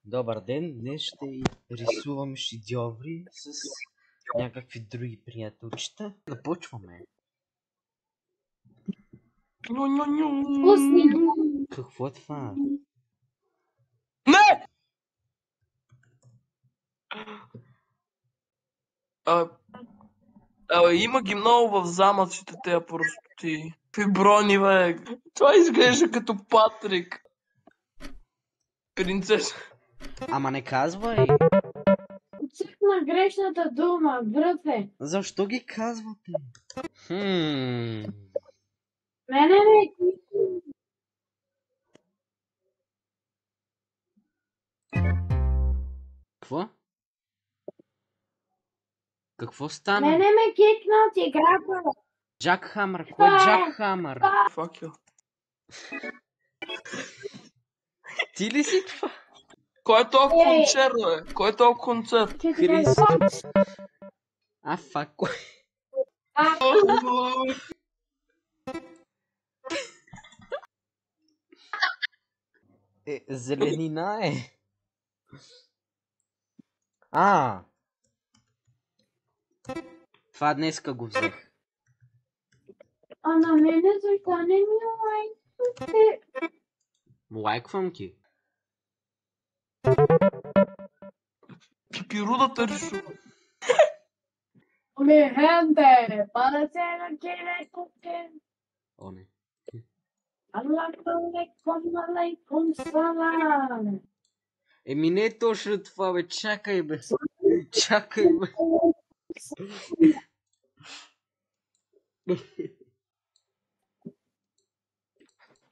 Добър ден, днес ще рисувам шедьоври с някакви други приятелчета. Започваме. Какво е това? Не! Има ги много в замъците, тези простоти. Фиброни, бе. Това изглежда като Патрик. Принцеса. Ама не казвай! Цъкна грешната дума, брате. Защо ги казвате? Мене ме... Какво? Какво стана? Мене ме кикна от играта. Джак Хамър. Кой е Джак Хамър? Fuck you. Ти ли си това? Кой е този концерт, бе? Кой е този концерт? Христо. Фак, кой? Зеленина е. Това днеска го взех. А на мене защо не ми лайквате? Лайквам ти. Пипирудата рисува. Mi gente, buonasera che О, не. Алейкум салам. Еми не е точно това, бе. Чакай, бе. Чакай, бе.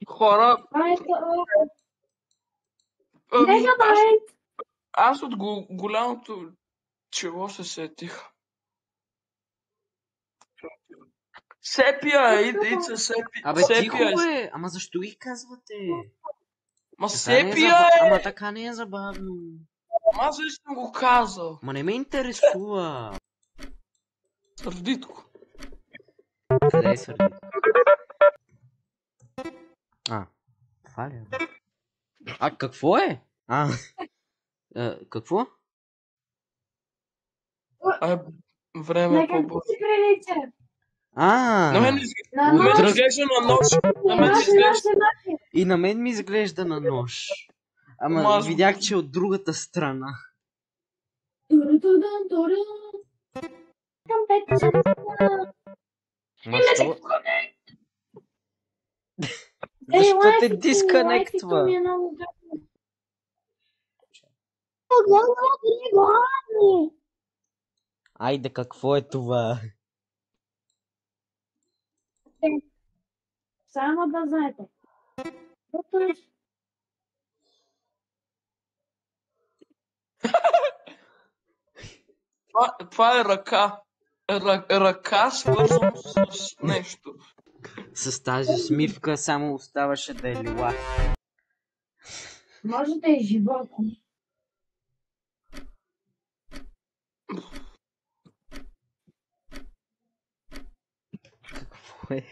Хора... Аз от голямото чего се сетих. Сепия, ица сепия. Абе, тихо, бе. Ама защо ги казвате? Ма Така сепия Ама така не е забавно. Аз ли съм го казал? Ма не ме интересува. Сърдитко. Къде е сърдитко? Това ли е? Какво е? Какво? Време по-бързо. На мен изглежда на нож. И на мен ми изглежда на нож. Ама видях, че от другата страна. Защо те дисконектва? Айде, какво е това? Само да знаете. Това е ръка. Ръка свързано с нещо. С тази смивка само оставаше да е лила. Може да е животно. Какво е?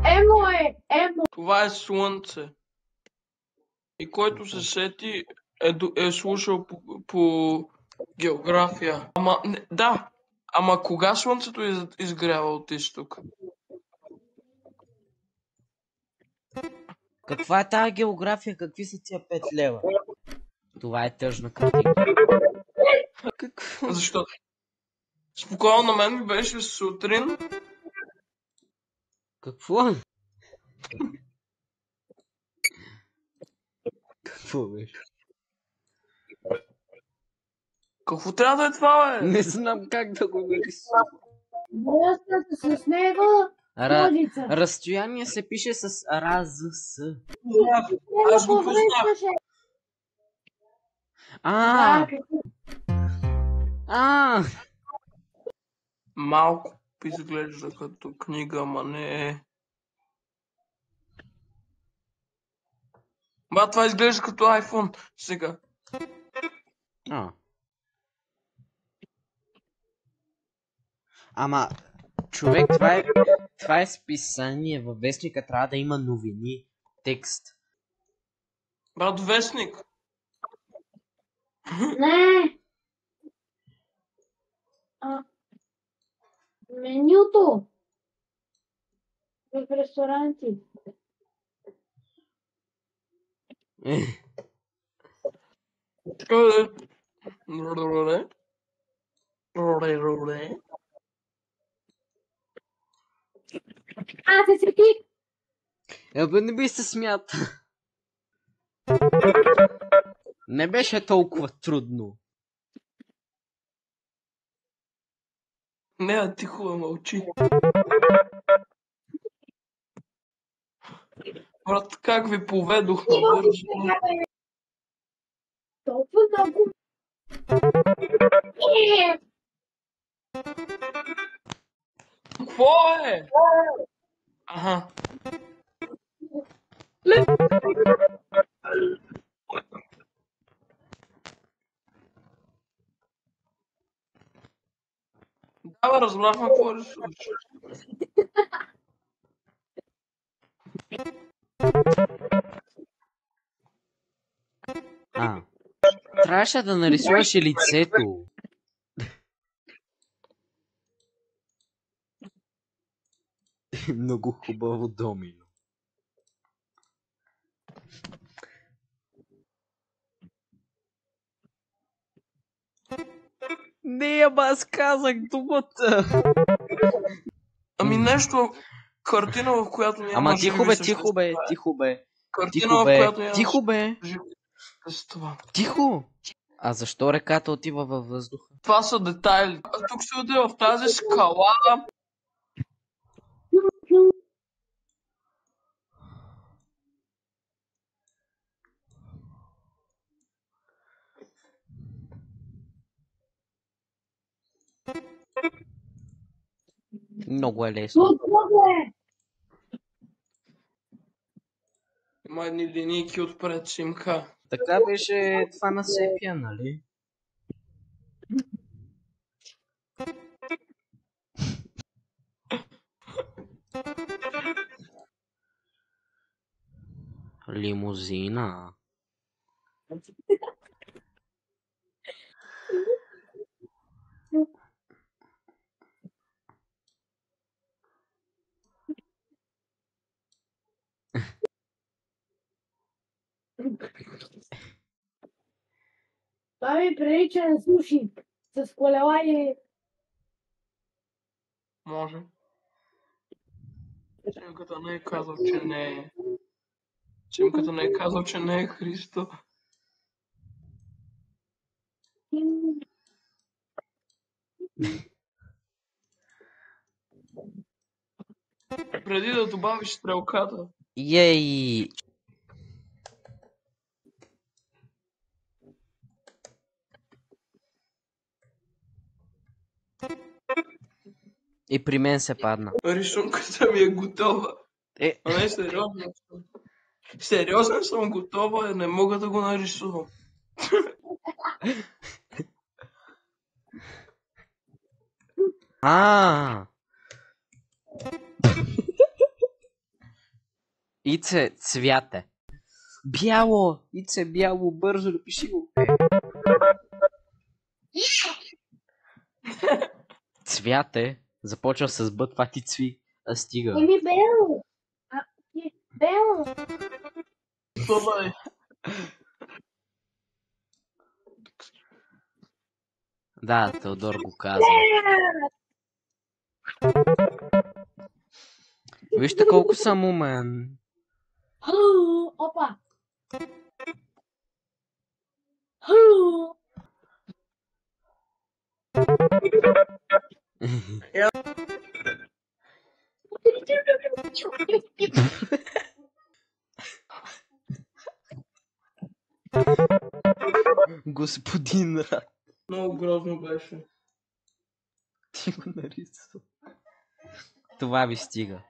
Емо. Това е слънце. И който се сети е слушал по география. Ама кога слънцето изгрява от изток? Каква е тази география? Какви са тия 5 лева? Това е тъжна картина. Какво? Защо? Спокойно, на мен ми беше сутрин. Какво? Какво беше? Какво трябва да е това, бе? Не знам как да го нарисувам. Връзката с него... Разстояние се пише с РАЗС. Аз го познах. Малко изглежда като книга, ама не е. Това изглежда като iPhone сега. Ама, човек, това е списание. Във вестника трябва да има новини, текст. Брат Вестник. Не. Менюто. В ресторанти. Добре. Добре. Се свети. Абе, не би се смята. Не беше толкова трудно. Не, ти хубаво мълчи. Брат, как ви поведох набързо? Толкова много. Какво е? Аха. Да, бе, разбрахме какво рисуваш. Трябваше да нарисуваш и лицето. Много хубаво домино. Не, ама аз казах думата. Ами нещо, картина, в която няма Ама живи тихо бе, същества. тихо бе, тихо бе. Картина, Тихо в бе, която няма тихо бе, живи същества. тихо. А защо реката отива във въздуха? Това са детайли. А тук се отива в тази скала. Много е лесно. Има едни линейки отпред, Симка. Така беше това на Сепия, нали? Лимузина. Това ми прилича на суши. С колела и... Може. Симката не е казал, че не е. Симката не е казал, че не е Христо. Преди да добавиш стрелката. Ей! И при мен се падна. Рисунката ми е готова. Е, А не, сериозно. Сериозно съм готова, не мога да го нарисувам. Ице, цвяте. Бяло! Ице, бяло, бързо напиши го. Цвяте. Започва с Б, това ти цви. А стига. Еми бело. Бело. Това е. Да, Теодор го каза. Вижте колко съм умен. Опа. Господин Рад. Много грозно беше. Ти го нарисува. Това ви стига.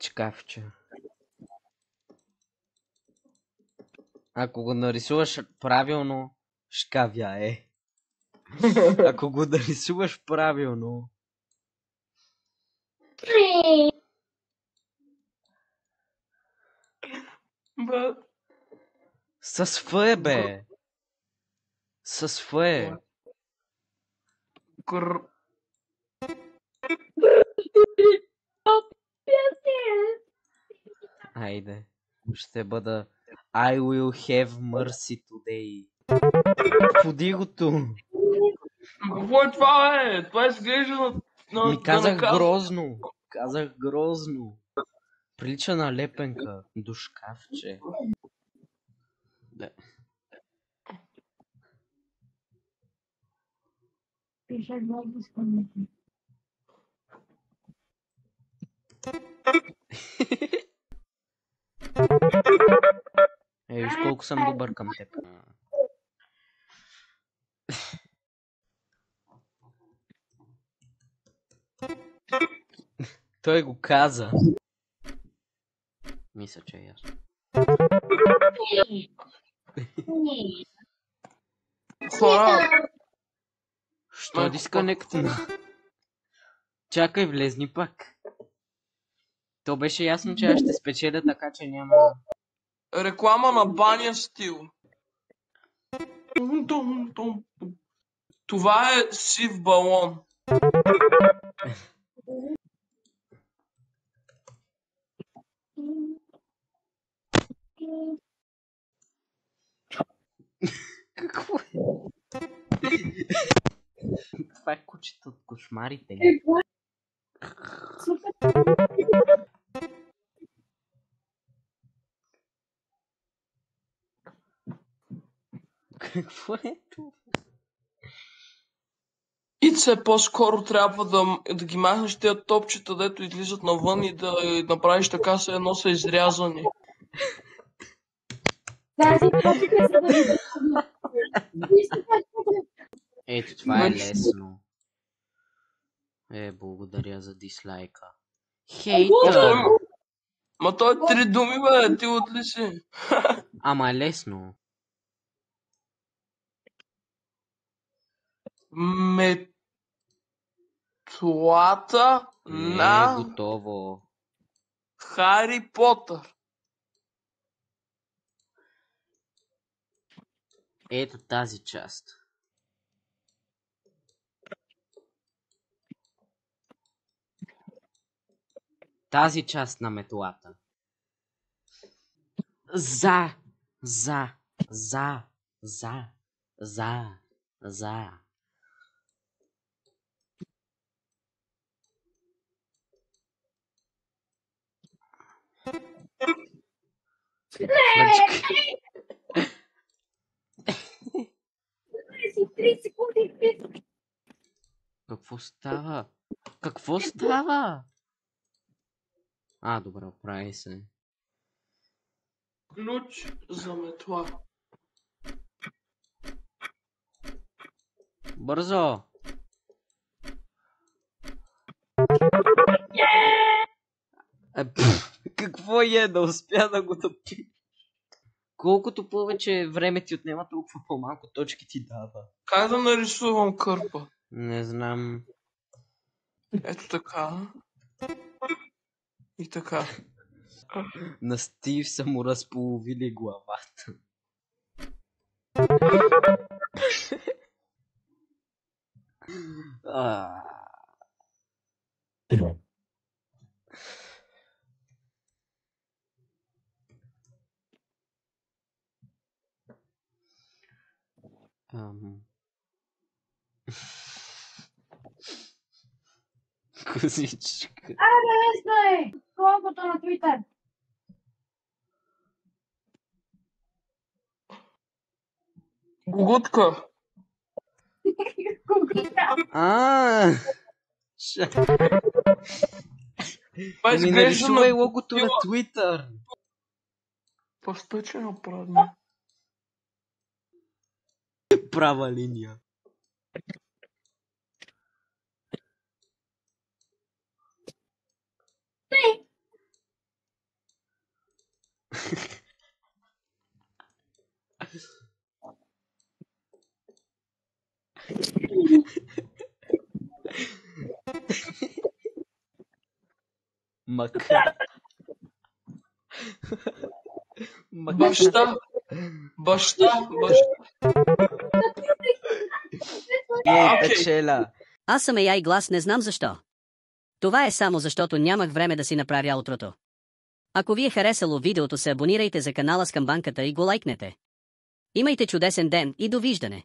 Шкафче. Ако го нарисуваш правилно, шкавя е. Ако го нарисуваш правилно. Бе, С Ф, бе. С Ф. гр... Айде. Ще бъда I will have mercy today. Поди го ту. Какво е това, бе? Това изглежда Ми да казах наказва. грозно. Казах грозно. Прилича на лепенка до шкафче. Да. Пише много изпълнително. Виж колко съм добър към теб. Той го каза. Мисля, че е ясно. Хора, Що дисконектна? Чакай, влезни пак. То беше ясно, че аз ще спечеля, така че няма... реклама на баня стил. Това е сив балон. Какво е? Това е кучето от кошмарите. Какво е това? Ице, по-скоро трябва да ги махнеш тези топчета, дето излизат навън и да направиш така, се едно са изрязани. Тази топика са да ги Ето, това е лесно. Благодаря за дислайка. Хейтър! Ма той е 3 думи, бе, ти отли си. Ама е лесно. Метлата Не е на готово. Хари Потър. Ето тази част. Тази част на метлата. За. Мъчка. 3 секунди. Какво става? Какво става? Добре, оправи се. Ключ за метла. Бързо! Какво е да успя да го топи? Колкото повече време ти отнема, толкова по-малко точки ти дава. Как да нарисувам кърпа? Не знам. Ето така. И така. На Стив са му разполовили главата. Козичка. Лесно е! Колкото на Твитър. Гугутка. Това Ми изглежда нарисувай на логото на Twitter. пъстъче направи. Права линия. Мака. Мака. Баща. Баща. Ей, Окей. печеля. Аз съм AI глас, не знам защо. Това е само защото нямах време да си направя утрото. Ако ви е харесало видеото, се абонирайте за канала с камбанката и го лайкнете. Имайте чудесен ден и довиждане!